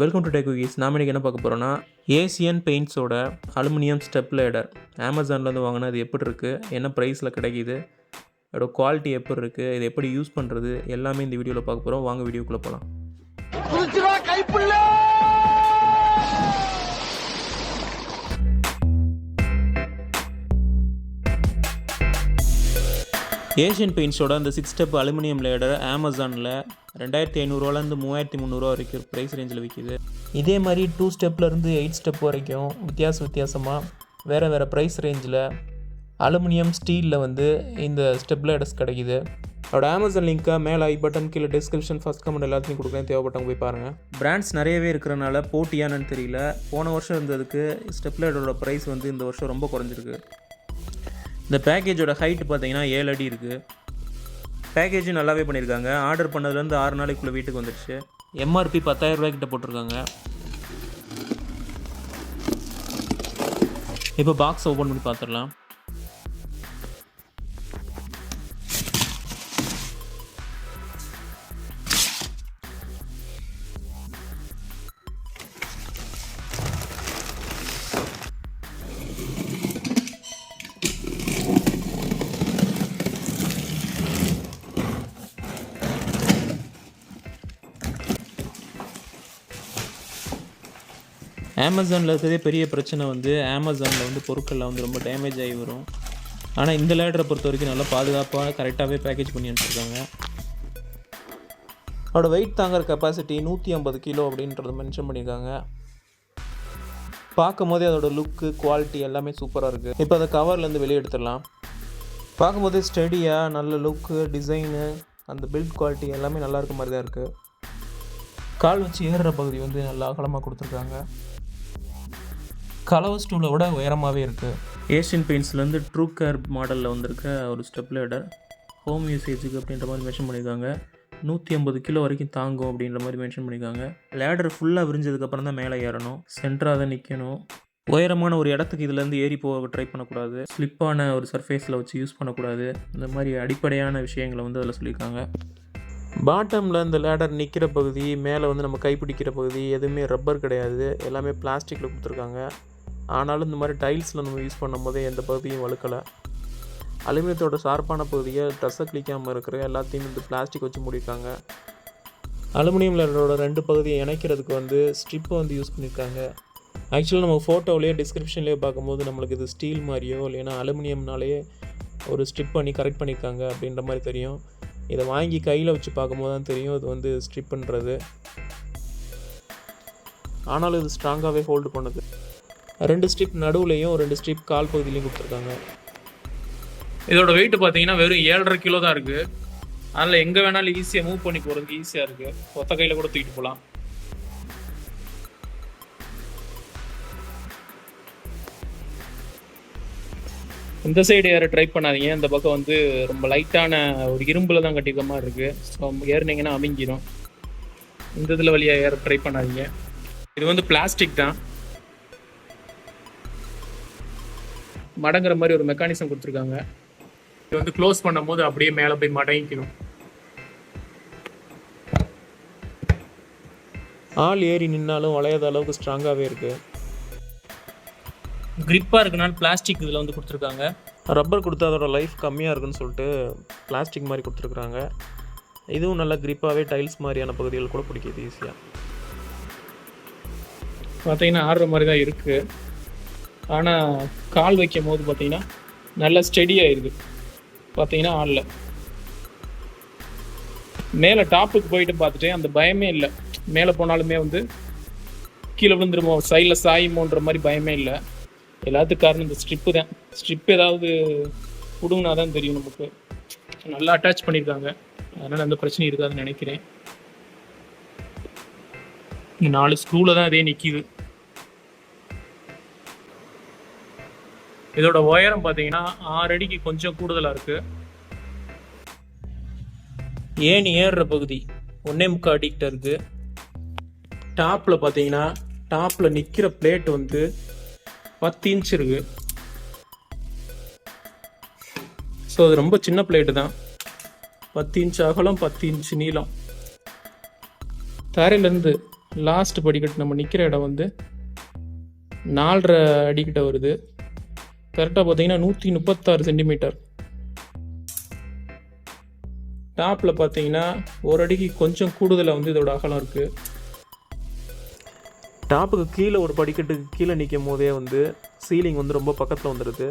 Welcome to tech cookies. நாம் இன்றைக்கி என்ன பார்க்க போகிறோன்னா, ஏசியன் பெயிண்ட்ஸோட அலுமினியம் ஸ்டெப் லேடர் அமேசான்லேருந்து வாங்கினா அது எப்படி இருக்குது, என்ன ப்ரைஸில் கிடைக்கிது, அதோட குவாலிட்டி எப்படி இருக்குது, இது எப்படி யூஸ் பண்ணுறது, எல்லாமே இந்த வீடியோவில் பார்க்க போகிறோம். வாங்க வீடியோக்குள்ளே போகலாம். ஏஷியன் பெயிண்ட்ஸோட அந்த 6 ஸ்டெப் அலுமினியம் லேடர் அமேசானில் 2500 3300 வரைக்கும் ப்ரைஸ் ரேஞ்சில் விற்கிது. இதே மாதிரி 2 ஸ்டெப்லேருந்து 8 ஸ்டெப் வரைக்கும் வித்தியாசமாக வேறு ப்ரைஸ் ரேஞ்சில் அலுமினியம் ஸ்டீலில் இந்த ஸ்டெப் லேடர்ஸ் கிடைக்கிது. அதோட அமேசான் லிங்க்கை மேலே ஐ பட்டன், கீழே டிஸ்கிரிப்ஷன், ஃபஸ்ட் கமெண்ட் எல்லாத்தையும் கொடுக்குறேன். தேவைப்பட்டவங்க போய் பாருங்கள். பிராண்ட்ஸ் நிறையவே இருக்கிறனால போட்டியானு தெரியல. போன வருஷம் இருந்ததுக்கு ஸ்டெப் லேடரோட ப்ரைஸ் இந்த வருஷம் ரொம்ப குறைஞ்சிருக்கு. இந்த பேக்கேஜோட ஹைட்டு பார்த்தீங்கன்னா 7 அடி இருக்குது. பேக்கேஜும் நல்லாவே பண்ணியிருக்காங்க. ஆர்டர் பண்ணதுலேருந்து 6 நாளைக்குள்ளே வீட்டுக்கு வந்துடுச்சு. எம்ஆர்பி 10,000 ரூபாய்க்கிட்ட போட்டிருக்காங்க. இப்போ பாக்ஸ் ஓப்பன் பண்ணி பார்த்துடலாம். அமேசானில் இருக்கிறதே பெரிய பிரச்சனை அமேசானில் பொருட்கள்லாம் ரொம்ப டேமேஜ் ஆகி வரும். ஆனால் இந்த லேடரை பொறுத்த வரைக்கும் நல்லா பாதுகாப்பாக கரெக்டாகவே பேக்கேஜ் பண்ணி அனுப்பிச்சிருக்காங்க. அதோட வெயிட் தாங்குற கெப்பாசிட்டி 150 கிலோ அப்படின்றத மென்ஷன் பண்ணியிருக்காங்க. பார்க்கும் போதே அதோட லுக்கு, குவாலிட்டி எல்லாமே சூப்பராக இருக்குது. இப்போ அதை கவர்லேருந்து வெளியே எடுத்துடலாம். பார்க்கும்போதே ஸ்டெடியாக நல்ல லுக்கு, டிசைனு, அந்த பில்ட் குவாலிட்டி எல்லாமே நல்லா இருக்க மாதிரி தான் இருக்குது. கால் வச்சு ஏறுற பகுதி நல்லா அகலமாக கொடுத்துருக்காங்க. கலவை ஸ்டூலை விட உயரமாகவே இருக்குது. ஏஷியன் பெயிண்ட்ஸ்லேருந்து ட்ரூ கேர் மாடலில் வந்திருக்க ஒரு ஸ்டெப் லேடர் ஹோம் யூசேஜுக்கு அப்படின்ற மாதிரி மென்ஷன் பண்ணியிருக்காங்க. 150 கிலோ வரைக்கும் தாங்கும் அப்படின்ற மாதிரி மென்ஷன் பண்ணியிருக்காங்க. லேடர் ஃபுல்லாக விரிஞ்சதுக்கப்புறம் தான் மேலே ஏறணும். சென்டராக தான் நிற்கணும். உயரமான ஒரு இடத்துக்கு இதுலேருந்து ஏறி போக ட்ரை பண்ணக்கூடாது. ஸ்லிப்பான ஒரு சர்ஃபேஸில் வச்சு யூஸ் பண்ணக்கூடாது. இந்த மாதிரி அடிப்படையான விஷயங்களை அதில் சொல்லியிருக்காங்க. பாட்டமில் இந்த லேடர் நிற்கிற பகுதி, மேலே நம்ம கைப்பிடிக்கிற பகுதி எதுவுமே ரப்பர் கிடையாது. எல்லாமே பிளாஸ்டிக்கில் கொடுத்துருக்காங்க. ஆனாலும் இந்த மாதிரி டைல்ஸில் நம்ம யூஸ் பண்ணும் போதே எந்த பகுதியும் வழுக்கலை. அலுமினியத்தோட ஷார்ப்பான பகுதியை ட்ரெஸ்ஸை கிளிக்காமல் இருக்கிற எல்லாத்தையும் பிளாஸ்டிக் வச்சு முடிக்காங்க. அலுமினியம் லேடரோட 2 பகுதியை இணைக்கிறதுக்கு ஸ்ட்ரிப்பை யூஸ் பண்ணியிருக்காங்க. ஆக்சுவலாக நம்ம ஃபோட்டோவிலேயே டிஸ்கிரிப்ஷன்லேயே பார்க்கும்போது நம்மளுக்கு இது ஸ்டீல் மாதிரியோ இல்லைன்னா அலுமினியம்னாலேயே ஒரு ஸ்ட்ரிப் பண்ணி கரெக்ட் பண்ணியிருக்காங்க அப்படின்ற மாதிரி தெரியும். இதை வாங்கி கையில் வச்சு பார்க்கும்போது தான் தெரியும் இது ஸ்ட்ரிப் பண்ணுறது. ஆனாலும் இது ஸ்ட்ராங்காகவே ஹோல்டு பண்ணுது. 2 ஸ்ட்ரிப் நடுவுலையும் 2 ஸ்ட்ரிப் கால் பகுதியிலையும் கொடுத்துருக்காங்க. இதோட வெயிட் பார்த்தீங்கன்னா வெறும் 7.5 கிலோ தான் இருக்குது. அதில் எங்கே வேணாலும் ஈஸியாக மூவ் பண்ணி போகிறதுக்கு ஈஸியாக இருக்குது. ஒத்த கையில் கூட தூக்கிட்டு போகலாம். இந்த சைடு ஏற ட்ரை பண்ணாதீங்க. இந்த பக்கம் ரொம்ப லைட்டான ஒரு இரும்பில் தான் கட்டிக்கிற மாதிரி இருக்குது. ஸோ ஏறினீங்கன்னா அமிங்கிடும். இந்த இதில் வழியாக ஏற ட்ரை பண்ணாதீங்க. இது பிளாஸ்டிக் தான். மடங்குற மாதிரி ஒரு மெக்கானிசம் கொடுத்துருக்காங்க. இது க்ளோஸ் பண்ணும் போது அப்படியே மேலே போய் மடங்கிக்கணும். ஆள் ஏறி நின்னாலும் வளையாத அளவுக்கு ஸ்ட்ராங்காகவே இருக்குது. கிரிப்பாக இருக்குனால பிளாஸ்டிக் இதில் கொடுத்துருக்காங்க. ரப்பர் கொடுத்தா அதோட லைஃப் கம்மியாக இருக்குன்னு சொல்லிட்டு பிளாஸ்டிக் மாதிரி கொடுத்துருக்குறாங்க. இதுவும் நல்லா கிரிப்பாகவே டைல்ஸ் மாதிரியான பகுதிகள் கூட பிடிக்கிது ஈஸியாக. பார்த்தீங்கன்னா ஆடுற மாதிரி தான் இருக்குது. ஆனால் கால் வைக்கும் போது பார்த்தீங்கன்னா நல்லா ஸ்டெடியாக இருக்குது. பார்த்தீங்கன்னா ஆளில் மேலே டாப்புக்கு போயிட்டு பார்த்துட்டேன், அந்த பயமே இல்லை. மேலே போனாலுமே கீழே விழுந்துருமோ, சைடில் சாயுமோன்ற மாதிரி பயமே இல்லை. எல்லாத்துக்கும் காரணம் இந்த ஸ்ட்ரிப்பு தான். ஸ்ட்ரிப் ஏதாவது கொடுங்கன்னா தான் தெரியும் நமக்கு. நல்லா அட்டாச் பண்ணியிருக்காங்க. அதனால் அந்த பிரச்சனை இருக்காதுன்னு நினைக்கிறேன். 4 ஸ்க்ரூவில் தான் அதே நிற்கிது. இதோட உயரம் பார்த்தீங்கன்னா 6 அடிக்கு கொஞ்சம் கூடுதலாக இருக்குது. ஏணி ஏறுற பகுதி 1.25 அடிக்கிட்ட இருக்குது. டாப்பில் பார்த்தீங்கன்னா டாப்பில் நிற்கிற பிளேட் 10 இன்ச் இருக்குது. ஸோ அது ரொம்ப சின்ன பிளேட்டு தான். 10 இன்ச் அகலம், 10 இன்ச் நீளம். தரையிலேருந்து லாஸ்ட் படிக்கட்டு நம்ம நிற்கிற இடம் வந்து 4.5 அடிக்கிட்ட வருது. கரெக்டாக பார்த்தீங்கன்னா 136 சென்டிமீட்டர். டாப்பில் பார்த்தீங்கன்னா ஒரு அடிக்கு கொஞ்சம் கூடுதலாக வந்து இதோட அகலம் இருக்குது. டாப்புக்கு கீழே ஒரு படிக்கட்டுக்கு கீழே நிற்கும் போதே வந்து சீலிங் வந்து ரொம்ப பக்கத்தில் வந்துடுது.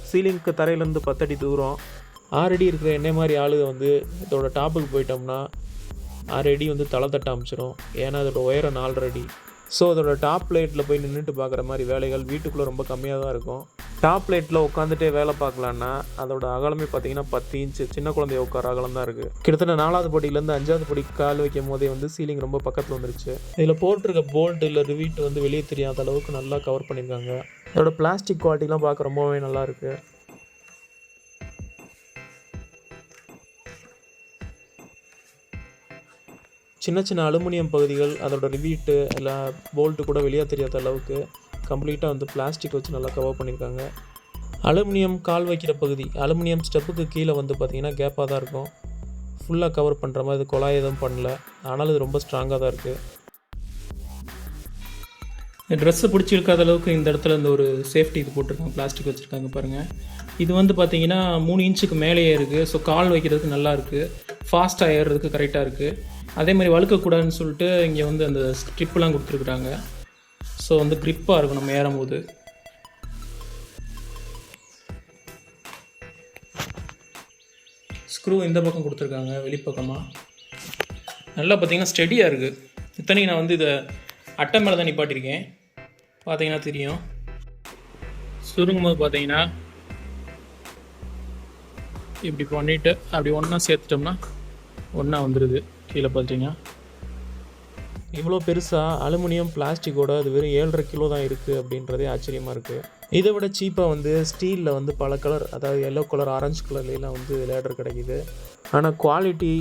சீலிங்க்கு தரையிலேருந்து 10 அடி தூரம். 6 அடி இருக்கிற என்னை மாதிரி ஆளுங்க வந்து இதோட டாப்புக்கு போயிட்டோம்னா 6 அடி வந்து தலை தட்ட அமைச்சிரும். ஏன்னா அதோட உயரம் 4.5 அடி. ஸோ அதோட டாப் லைட்டில் போய் நின்றுட்டு பார்க்குற மாதிரி வேலைகள் வீட்டுக்குள்ளே ரொம்ப கம்மியாக தான் இருக்கும். டாப் லைட்டில் உட்காந்துட்டே வேலை பார்க்கலான்னா அதோட அகலமே பார்த்தீங்கன்னா 10 இன்ச்சு சின்ன குழந்தைய உட்கார அகலம் தான் இருக்குது. கிட்டத்தட்ட 4வது படியிலேருந்து 5வது படிக்கு கால் வைக்கும் போதே வந்து சீலிங் ரொம்ப பக்கத்தில் வந்துருச்சு. இதில் போட்டிருக்க போல்ட் இல்லை ரிவீட் வந்து வெளியே தெரியாத அளவுக்கு நல்லா கவர் பண்ணியிருக்காங்க. இதோட பிளாஸ்டிக் குவாலிட்டிலாம் பார்க்க ரொம்பவே நல்லாயிருக்கு. சின்ன சின்ன அலுமினியம் பகுதிகள் அதோட ரிவீட்டு இல்லை போல்ட்டு கூட வெளியே தெரியாத அளவுக்கு கம்ப்ளீட்டாக வந்து பிளாஸ்டிக் வச்சு நல்லா கவர் பண்ணியிருக்காங்க. அலுமினியம் கால் வைக்கிற பகுதி அலுமினியம் ஸ்டெப்புக்கு கீழே வந்து பார்த்திங்கன்னா கேப்பாக தான் இருக்கும். ஃபுல்லாக கவர் பண்ணுற மாதிரி குழாய் எதுவும் பண்ணல. ஆனால் இது ரொம்ப ஸ்ட்ராங்காக தான் இருக்குது. இந்த ட்ரெஸ்ஸை பிடிச்சிருக்காத அளவுக்கு இந்த இடத்துல இந்த ஒரு சேஃப்டி இது போட்டிருக்காங்க, பிளாஸ்டிக் வச்சுருக்காங்க பாருங்கள். இது வந்து பார்த்திங்கன்னா 3 இன்ச்சுக்கு மேலேயே இருக்குது. ஸோ கால் வைக்கிறதுக்கு நல்லா இருக்குது, ஃபாஸ்ட்டாக ஏறுறதுக்கு கரெக்டாக இருக்குது. அதே மாதிரி வழுக்கக்கூடாதுன்னு சொல்லிட்டு இங்கே வந்து அந்த ஸ்ட்ரிப்லாம் கொடுத்துருக்குறாங்க. ஸோ வந்து க்ரிப்பாக இருக்கும் நம்ம ஏறும்போது. ஸ்க்ரூ இந்த பக்கம் கொடுத்துருக்காங்க வெளிப்பக்கமாக. நல்லா பார்த்திங்கன்னா ஸ்டெடியாக இருக்குது. இத்தனைக்கு நான் வந்து இதை அட்டை மேலே தான் நிப்பாட்டியிருக்கேன். பார்த்தீங்கன்னா தெரியும். சுருங்கும் போது பார்த்தீங்கன்னா இப்படி பண்ணிவிட்டு அப்படி ஒன்றா சேர்த்துட்டோம்னா ஒன்றா வந்துடுது. கீழே பார்த்தீங்கன்னா இவ்வளோ பெருசாக அலுமினியம் பிளாஸ்டிக்கோட அது வெறும் 7.5 கிலோ தான் இருக்குது அப்படின்றதே ஆச்சரியமாக இருக்குது. இதை விட சீப்பாக வந்து ஸ்டீலில் வந்து பல கலர், அதாவது எல்லோ கலர், ஆரஞ்சு கலர்லாம் வந்து லேடர் கிடைக்கிது. ஆனால் குவாலிட்டி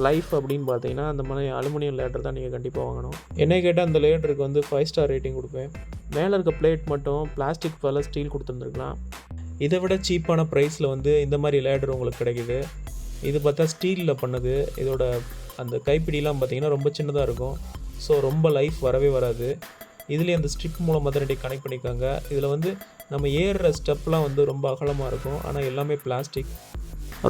லைஃப் அப்படின்னு பார்த்தீங்கன்னா அந்த மாதிரி அலுமினியம் லேடர் தான் நீங்கள் கண்டிப்பாக வாங்கணும். என்னை கேட்டால் அந்த லேடருக்கு வந்து 5 ஸ்டார் ரேட்டிங் கொடுப்பேன். மேலே இருக்க பிளேட் மட்டும் பிளாஸ்டிக் பதிலாக ஸ்டீல் கொடுத்துருந்துருக்கலாம். இதை விட சீப்பான ப்ரைஸில் வந்து இந்த மாதிரி லேடர் உங்களுக்கு கிடைக்கிது. இது பார்த்தா ஸ்டீலில் பண்ணது. இதோட அந்த கைப்பிடிலாம் பார்த்திங்கன்னா ரொம்ப சின்னதாக இருக்கும். ஸோ ரொம்ப லைஃப் வரவே வராது. இதுலேயே அந்த ஸ்ட்ரிப் மூலமாக தான் கனெக்ட் பண்ணியிருக்காங்க. இதில் வந்து நம்ம ஏறுற ஸ்டெப்லாம் வந்து ரொம்ப அகலமாக இருக்கும். ஆனால் எல்லாமே பிளாஸ்டிக்.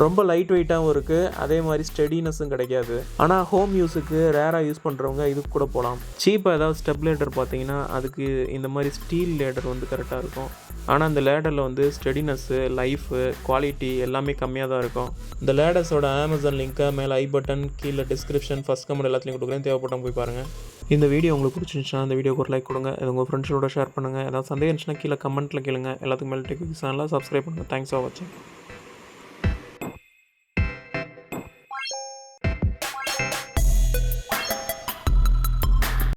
ரொம்ப லைட் வெயிட்டாகவும் இருக்குது, அதே மாதிரி ஸ்டெடினஸும் கிடைக்காது. ஆனால் ஹோம் யூஸுக்கு ரேராக யூஸ் பண்ணுறவங்க இதுக்கு கூட போகலாம். சீப்பாக ஏதாவது ஸ்டெப் லேடர் பார்த்தீங்கன்னா அதுக்கு இந்த மாதிரி ஸ்டீல் லேடர் வந்து கரெக்டாக இருக்கும். ஆனால் அந்த லேடரில் வந்து ஸ்டெடினஸ்ஸு, லைஃபு, குவாலிட்டி எல்லாமே கம்மியாக தான் இருக்கும். இந்த லேடர்ஸோட அமேசான் லிங்க்கை மேலே ஐ பட்டன், கீழே டிஸ்கிரிப்ஷன், ஃபஸ்ட் கமெண்ட் எல்லாத்துலையும் கொடுக்குறேன். தேவைப்பட்டவங்க போய் பாருங்கள். இந்த வீடியோ உங்களுக்கு பிடிச்சிருந்துச்சுன்னா அந்த வீடியோக்கு ஒரு லைக் கொடுங்க. அது உங்கள் ஃப்ரெண்ட்ஸோட ஷேர் பண்ணுங்கள். ஏதாவது சந்தேகம் இருந்துச்சுன்னா கீழே கமெண்ட்டில் கேளுங்க. எல்லாத்துக்கும் மேலே டெக் சேனலாக சப்ஸ்கிரைப் பண்ணுங்கள். தேங்க்ஸ் ஃபார் வாட்சிங்.